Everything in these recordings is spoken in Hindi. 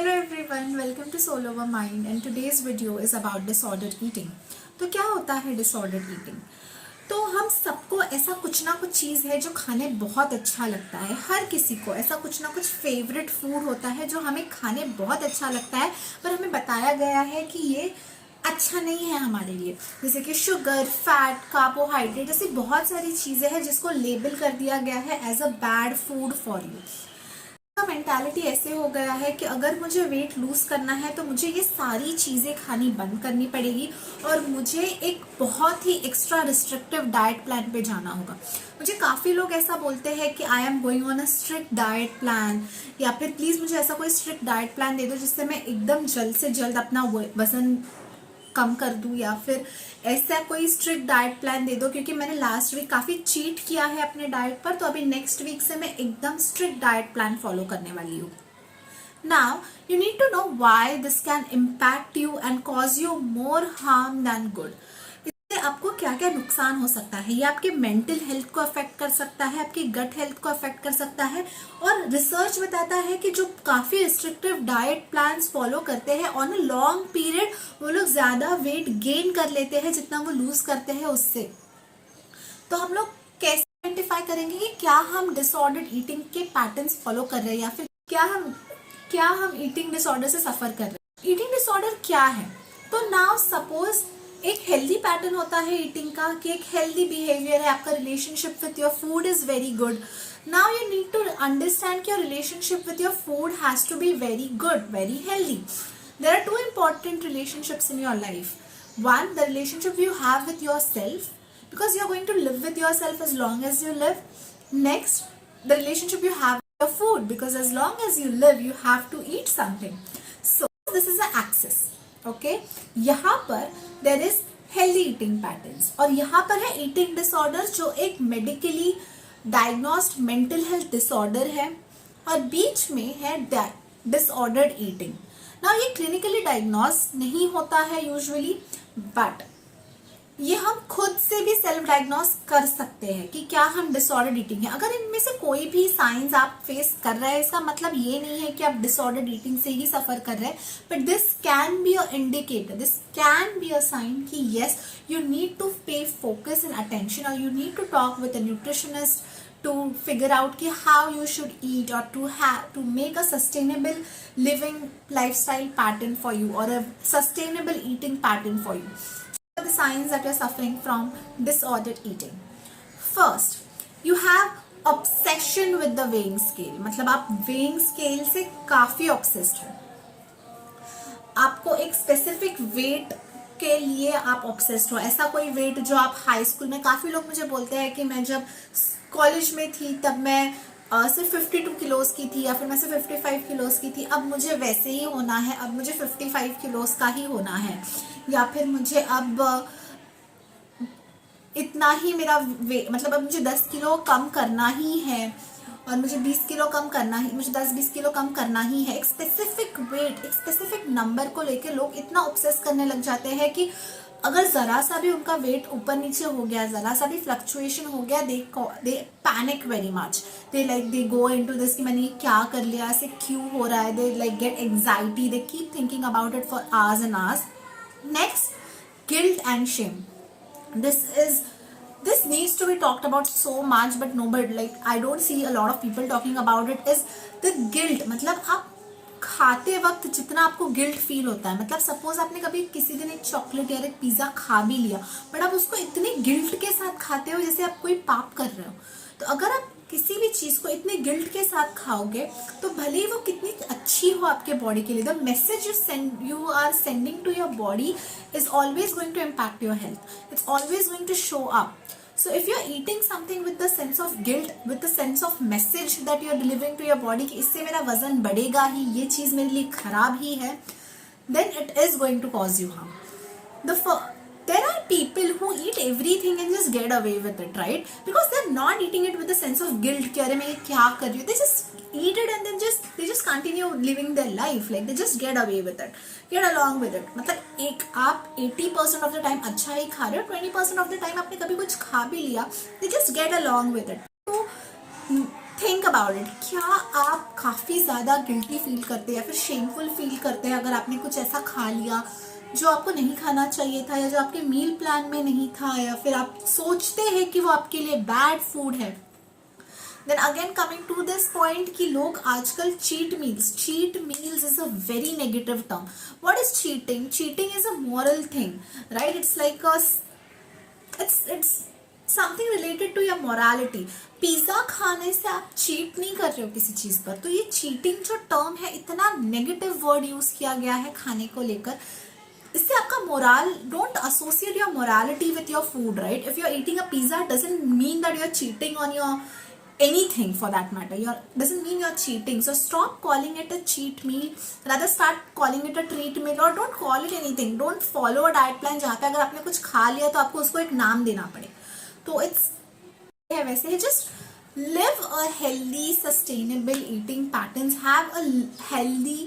Hello everyone, welcome to Soul Over Mind and today's video is about disordered eating. तो क्या होता है disordered eating? तो हम सबको ऐसा कुछ ना कुछ चीज़ है जो खाने बहुत अच्छा लगता है. हर किसी को ऐसा कुछ ना कुछ फेवरेट फूड होता है जो हमें खाने बहुत अच्छा लगता है, पर हमें बताया गया है कि ये अच्छा नहीं है हमारे लिए. जैसे कि शुगर, फैट, कार्बोहाइड्रेट जैसी बहुत सारी चीज़ें हैं जिसको लेबल कर दिया गया है as a bad food for you. Mentality ऐसे हो गया है कि अगर मुझे वेट लूज करना है तो मुझे ये सारी चीजें खानी बंद करनी पड़ेगी और मुझे एक बहुत ही एक्स्ट्रा रिस्ट्रिक्टिव डाइट प्लान पे जाना होगा. मुझे काफी लोग ऐसा बोलते हैं कि आई am going on a strict diet plan, या फिर प्लीज मुझे ऐसा कोई स्ट्रिक्ट डाइट प्लान दे दो जिससे मैं एकदम जल्द से जल्द अपना वजन कम कर दूं, या फिर ऐसा कोई स्ट्रिक्ट डाइट प्लान दे दो क्योंकि मैंने लास्ट वीक काफी चीट किया है अपने डाइट पर, तो अभी नेक्स्ट वीक से मैं एकदम स्ट्रिक्ट डाइट प्लान फॉलो करने वाली हूँ. Now you need to know why this can impact you and cause you more harm than good. आपको क्या क्या नुकसान हो सकता है. ये आपके मेंटल हेल्थ को अफेक्ट कर सकता है, आपकी गट हेल्थ को अफेक्ट कर सकता है. और रिसर्च बताता है कि जो काफी रिस्ट्रिक्टिव डाइट प्लान्स फॉलो करते हैं ऑन अ लॉन्ग पीरियड वो लोग ज्यादा वेट गेन कर लेते हैं जितना वो लूज करते हैं उससे. तो हम लोग कैसे आइडेंटिफाई करेंगे कि क्या हम डिसऑर्डर्ड ईटिंग के पैटर्न्स फॉलो कर रहे हैं या फिर क्या हम ईटिंग डिसऑर्डर से सफर कर रहे हैं. ईटिंग डिसऑर्डर क्या है? तो नाउ सपोज एक हेल्दी पैटर्न होता है ईटिंग का, कि एक हेल्दी बिहेवियर है, आपका relationship with your food is very good. Now you need to understand कि your relationship with your food has to be very good, very healthy. There are two important relationships in your life. One, the relationship you have with yourself, because you are going to live with yourself as long as you live. Next, the relationship you have with your food, because as long as you live you have to eat something. So this is an axis. Okay, यहाँ पर there is healthy eating patterns और यहाँ पर है ईटिंग डिसऑर्डर जो एक medically diagnosed mental health disorder है, और बीच में है डिसऑर्डर्ड ईटिंग. ना ये क्लिनिकली डायग्नोस नहीं होता है यूजुअली, बट ये हम खुद से भी सेल्फ डायग्नोस कर सकते हैं कि क्या हम डिसऑर्डर्ड ईटिंग है. अगर इनमें से कोई भी साइंस आप फेस कर रहे हैं इसका मतलब ये नहीं है कि आप डिसऑर्डर्ड ईटिंग से ही सफर कर रहे हैं, but this can be a indicator, this can be a sign कि yes you need to pay focus and attention, और you need to talk with a nutritionist to figure out ki how you should eat, or to make a sustainable living lifestyle pattern for you, or a sustainable eating pattern for you. The signs that you're suffering from disordered eating. First, you have obsession with the weighing scale. मतलब आप weighing scale से काफी obsessed हो. आपको एक स्पेसिफिक वेट के लिए आप ऑब्सेस्ड हो. ऐसा कोई वेट जो आप हाई स्कूल में, काफी लोग मुझे बोलते हैं कि मैं जब कॉलेज में थी तब मैं सिर्फ 52 किलोस की थी, या फिर मैं सिर्फ 55 किलोस की थी, अब मुझे वैसे ही होना है, अब मुझे 55 किलोस का ही होना है, या फिर मुझे अब इतना ही मेरा मतलब अब मुझे 10 किलो कम करना ही है, और मुझे 20 किलो कम करना ही, मुझे 10-20 किलो कम करना ही है. एक स्पेसिफिक वेट, एक स्पेसिफिक नंबर को लेके लोग इतना ऑब्सेस करने लग जाते हैं कि अगर जरा सा भी उनका वेट ऊपर नीचे हो गया, जरा सा भी फ्लक्चुएशन हो गया, they panic very much. They go into this कि मैंने ये क्या कर लिया, ऐसे क्यों हो रहा है. They get anxiety, they keep thinking about it for hours and hours. Next, guilt and Shem. This needs to be talked about so much, but nobody, like I don't see a lot of people talking about it, is the guilt. मतलब आप खाते वक्त जितना आपको गिल्ट फील होता है, मतलब सपोज आपने कभी किसी दिन एक चॉकलेट या एक पिज्जा खा भी लिया, बट आप उसको इतने गिल्ट के साथ खाते हो जैसे आप कोई पाप कर रहे हो. तो अगर आप किसी भी चीज को इतने गिल्ट के साथ खाओगे तो भले ही वो कितनी अच्छी हो आपके बॉडी के लिए, the message you are sending to your body is always going to impact your health. It's always going to show up. So if you're eating something with the sense of guilt, with the sense of message that you're delivering to your body कि इससे मेरा वजन बढ़ेगा ही, ये चीज मेरे लिए खराब ही है, then it is going to cause you harm. There are people who eat everything and just get away with it, right? Because they're not eating it with the sense of guilt कि अरे मैं ये क्या कर रही हूँ. They just eat it and then they just continue living their life, like they just get away with it, get along with it. मतलब एक आप 80% of the time अच्छा ही खा रहे हो, 20% of the time आपने कभी कुछ खा भी लिया, they just get along with it. तो थिंक अबाउट इट, क्या आप काफ़ी ज़्यादा गिल्टी फील करते हैं या फिर शेमफुल फील करते हैं अगर आपने कुछ ऐसा खा लिया जो आपको नहीं खाना चाहिए था, या जो आपके मील प्लान में नहीं था, या फिर आप सोचते हैं कि वो आपके लिए बैड फूड है? Then again coming to this point कि लोग आजकल cheat meals is a very negative term. What is cheating? Cheating is a moral thing, right? It's like a it's something related to your morality. Pizza खाने से आप चीट नहीं कर रहे हो किसी चीज पर. तो ये चीटिंग जो टर्म है, इतना नेगेटिव वर्ड यूज किया गया है खाने को लेकर. इससे आपका moral, don't associate your morality with your food, right? If you are eating a pizza doesn't mean that you are cheating on your anything for that matter. Doesn't mean you're cheating. So stop calling it a cheat meal, rather start calling it a treat meal, or don't call it anything. Don't follow a diet plan जहाँ पे अगर आपने कुछ खा लिया तो आपको उसको एक नाम देना पड़े. तो it's है वैसे. just live a healthy sustainable eating patterns, have a healthy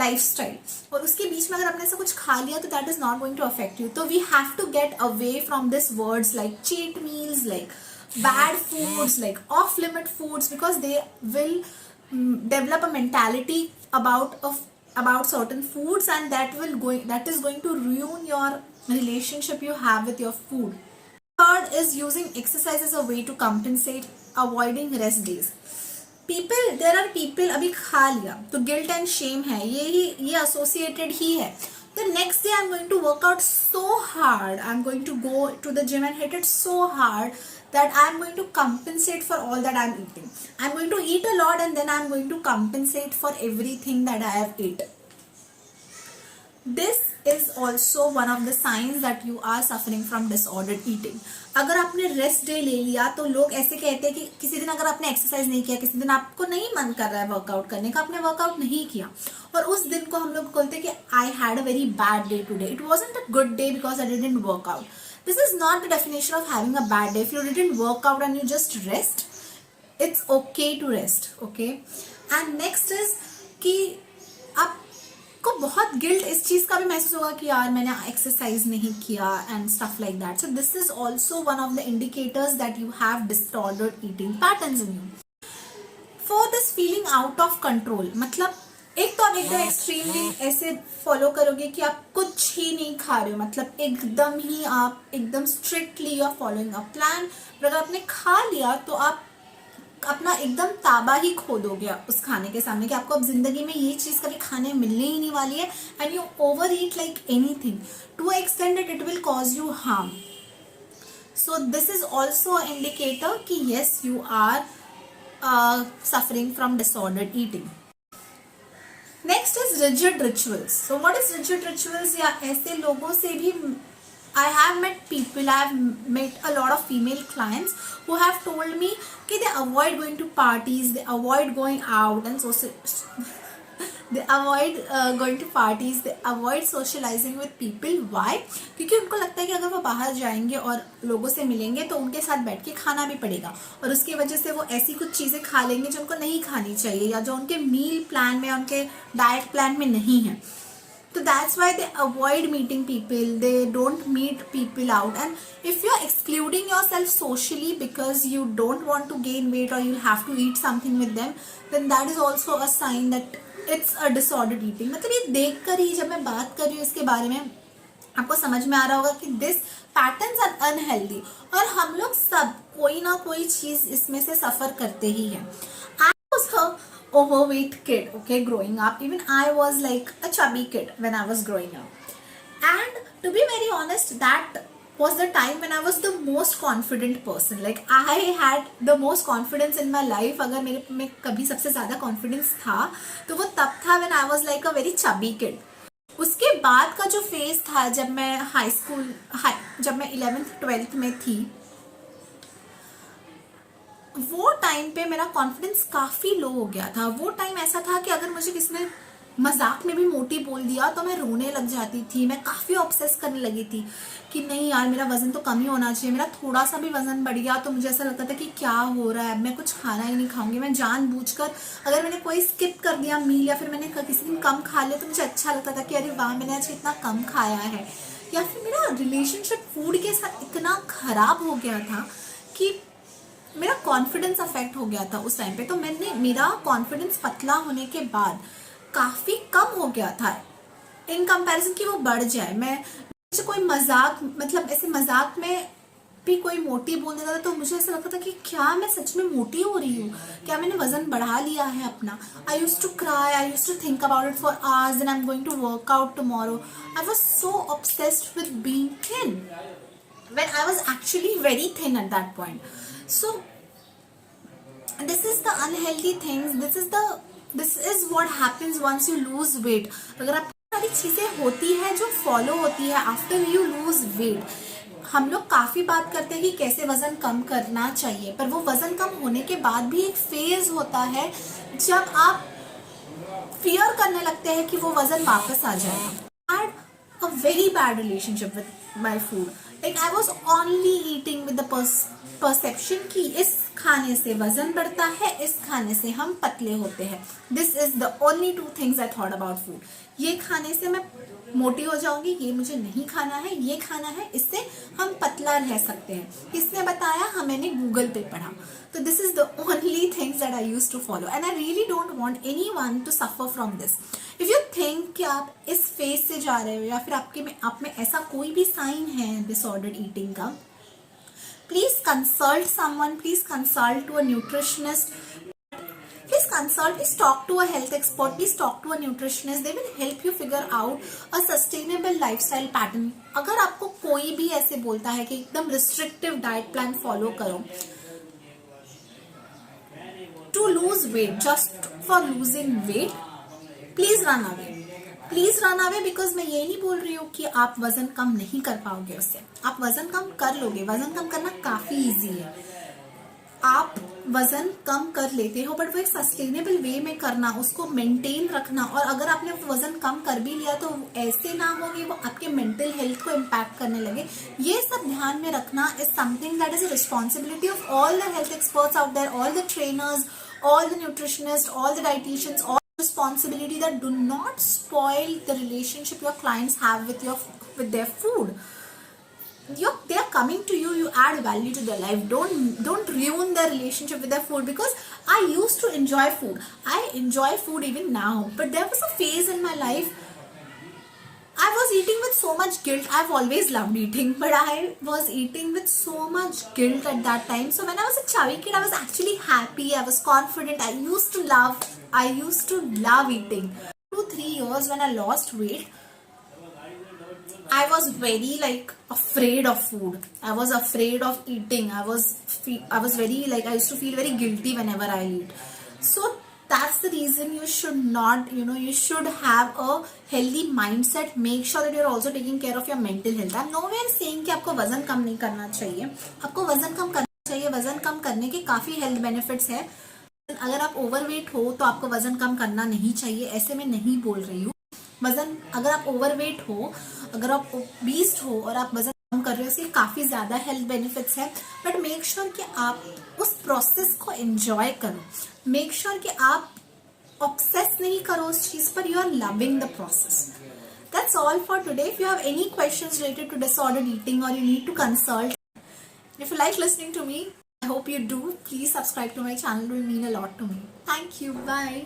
lifestyle. और उसके बीच में अगर आपने ऐसा कुछ खा लिया तो that is not going to affect you. तो we have to get away from these words like cheat meals, like bad foods, like off limit foods, because they will develop a mentality about certain foods, and that is going to ruin your relationship you have with your food. Third is using exercise as a way to compensate, avoiding rest days. There are people अभी खा लिया तो guilt and shame है, ये associated ही है. The next day I'm going to work out so hard, I'm going to go to the gym and hit it so hard that I'm going to compensate for all that I'm eating. I'm going to eat a lot and then I'm going to compensate for everything that I have eaten. This is also one of the signs that you are suffering from disordered eating. अगर आपने रेस्ट डे ले लिया तो लोग ऐसे कहते हैं कि किसी दिन अगर आपने एक्सरसाइज नहीं किया, किसी दिन आपको नहीं मन कर रहा है वर्कआउट करने का, आपने वर्कआउट नहीं किया, और उस दिन को हम लोग बोलते हैं कि I had a very bad day today, it wasn't a good day because I didn't work out. This is not the definition of having a bad day. If you didn't work out and you just rest, it's okay to rest, okay? And next is कि आपको बहुत गिल्ट इस चीज का भी महसूस होगा कि यार मैंने एक्सरसाइज नहीं किया and stuff like that. So this is also one of the indicators that you have disordered eating patterns in you. For this feeling out of control, मतलब एक तो आप एकदम एक्सट्रीमली ऐसे फॉलो करोगे कि आप कुछ ही नहीं खा रहे हो, मतलब एकदम ही आप एकदम strictly you are following a plan. अगर आपने खा लिया तो आप अपना एकदम ताबा ही खो दोगे उस खाने के सामने कि आपको अब जिंदगी में ये चीज कभी खाने मिलने ही नहीं वाली है. And you over eat like anything to extend that it will cause you harm. So this is also indicator कि yes you are suffering from disordered eating. Next is rigid rituals. So what is rigid rituals? या ऐसे लोगों से भी I have met a lot of female clients who have told me कि they avoid going to parties, they avoid going out and they avoid going to parties, they avoid socializing with people. Why? क्योंकि उनको लगता है कि अगर वो बाहर जाएंगे और लोगों से मिलेंगे तो उनके साथ बैठ के खाना भी पड़ेगा, और उसकी वजह से वो ऐसी कुछ चीजें खा लेंगे जो उनको नहीं खानी चाहिए या जो उनके मील प्लान में, उनके डाइट प्लान में नहीं है. So that's why they avoid meeting people, they don't meet people out. And if you're excluding yourself socially because you don't want to gain weight or you have to eat something with them, then that is also a sign that it's a disordered eating. मतलब ये देख कर ही जब मैं बात कर रही हूँ इसके बारे में आपको समझ में आ रहा होगा कि दिस पैटर्न्स आर अनहेल्दी, और हम लोग सब कोई ना कोई चीज इसमें से सफर करते ही हैं. I was a overweight kid, okay, growing up. Even I was like a chubby kid when I was growing up. And to be very honest, that was the time when I was the most confident person. Like I had the most confidence in my life. अगर मेरे में कभी सबसे ज़्यादा confidence था तो वो तब था when I was like a very chubby kid. उसके बाद का जो फेज था जब मैं जब मैं 11th 12th में थी, वो टाइम पे मेरा कॉन्फिडेंस काफी लो हो गया था. वो टाइम ऐसा था कि अगर मुझे किसी ने मजाक में भी मोटी बोल दिया तो मैं रोने लग जाती थी. मैं काफी ऑब्सेस करने लगी थी कि नहीं यार मेरा वजन तो कम ही होना चाहिए. मेरा थोड़ा सा भी वजन बढ़ गया तो मुझे ऐसा लगता था कि क्या हो रहा है, मैं कुछ खाना ही नहीं खाऊंगी. मैं जानबूझकर अगर मैंने कोई स्किप कर दिया मील या फिर मैंने किसी दिन कम खा लिया तो मुझे अच्छा लगता था कि अरे वाह मैंने आज इतना कम खाया है. या फिर मेरा रिलेशनशिप फूड के साथ इतना खराब हो गया था कि मेरा कॉन्फिडेंस अफेक्ट हो गया था उस टाइम पे। तो मेरा कॉन्फिडेंस पतला होने के बाद काफी कम हो गया था इन कंपैरिजन कि वो बढ़ जाए। मैं मुझे कोई मजाक, मतलब ऐसे मजाक में भी कोई मोटी बोल देता था तो मुझे ऐसा लगता था कि क्या मैं सच में मोटी हो रही हूँ, क्या मैंने वजन बढ़ा लिया है अपना। I use to cry, I use to think about it for hours and I am going to work out tomorrow. I was so obsessed with being thin when I was actually very thin at that point. So this is the unhealthy things, this is what happens once you lose weight. अगर आप सारी चीजें होती है जो फॉलो होती है आफ्टर यू लूज वेट। हम लोग काफी बात करते हैं कि कैसे वजन कम करना चाहिए, पर वो वजन कम होने के बाद भी एक फेज होता है जब आप फियर करने लगते हैं कि वो वजन वापस आ जाएगा। I had a very bad relationship with my food. Like I was only eating with the perception कि इस खाने से वजन बढ़ता है, इस खाने से हम पतले होते हैं। This is the only two things I thought about food. ये खाने से मैं मोटी हो जाऊंगी, ये मुझे नहीं खाना है, ये खाना है, इससे हम पतला रह सकते हैं। किसने बताया? हाँ, मैंने गूगल पे पढ़ा। तो this is the only things that I use to follow and I really don't want anyone to suffer from this. If you think कि आप इस फेज से जा रहे हो या फिर आप में ऐसा कोई भी साइन है डिसऑर्डर्ड ईटिंग का, please consult someone, please consult to a nutritionist, please consult, please talk to a health expert, please talk to a nutritionist. They will help you figure out a sustainable lifestyle pattern. अगर आपको कोई भी ऐसे बोलता है कि एकदम रिस्ट्रिक्टिव डाइट प्लान फॉलो करो to lose weight, just for losing weight, please run away. Please run away, because मैं ये नहीं बोल रही हूँ कि आप वजन कम नहीं कर पाओगे उससे। आप वजन कम कर लोगे, वजन कम करना काफी इजी है। आप वजन कम कर लेते हो, बट वो एक सस्टेनेबल वे में करना, उसको मेंटेन रखना। और अगर आपने वजन कम कर भी लिया तो ऐसे ना हो कि वो आपके मेंटल हेल्थ को इम्पैक्ट करने लगे। ये सब ध्यान में रखना is something that is a responsibility of all the health experts out there, all the trainers, all the nutritionists, all the dietitians, all responsibility that do not spoil the relationship your clients have with their food. They are coming to you, you add value to their life. Don't ruin their relationship with their food, because I used to enjoy food. I enjoy food even now, but there was a phase in my life I was eating with so much guilt. I've always loved eating, but I was eating with so much guilt at that time. So when I was a chubby kid, I was actually happy. I was confident. I used to love eating. 2-3 years when I lost weight, I was very afraid of food. I was afraid of eating. I was very I used to feel very guilty whenever I eat. So that's the reason you should not, you should have a healthy mindset. Make sure that you're also taking care of your mental health. I'm nowhere saying कि आपको वजन कम नहीं करना चाहिए. आपको वजन कम करना चाहिए. वजन कम करने के काफी हेल्थ बेनिफिट्स है. अगर आप ओवरवेट हो तो आपको वजन कम करना नहीं चाहिए. ऐसे मैं नहीं बोल रही हूँ. वजन, अगर आप ओवरवेट हो, अगर आप ओबीस हो और आप वजन कम कर रहे हो, इसके काफी ज्यादा हेल्थ बेनिफिट्स है. बट मेक श्योर कि आप उस प्रोसेस को एंजॉय करो. मेक श्योर कि आप ऑब्सेस नहीं करो उस चीज पर. You are loving the process. That's all for today. If you have any questions related to disordered eating or you need to consult, if you like listening to me, I hope you do. Please subscribe to my channel. It will mean a lot to me. Thank you. Bye.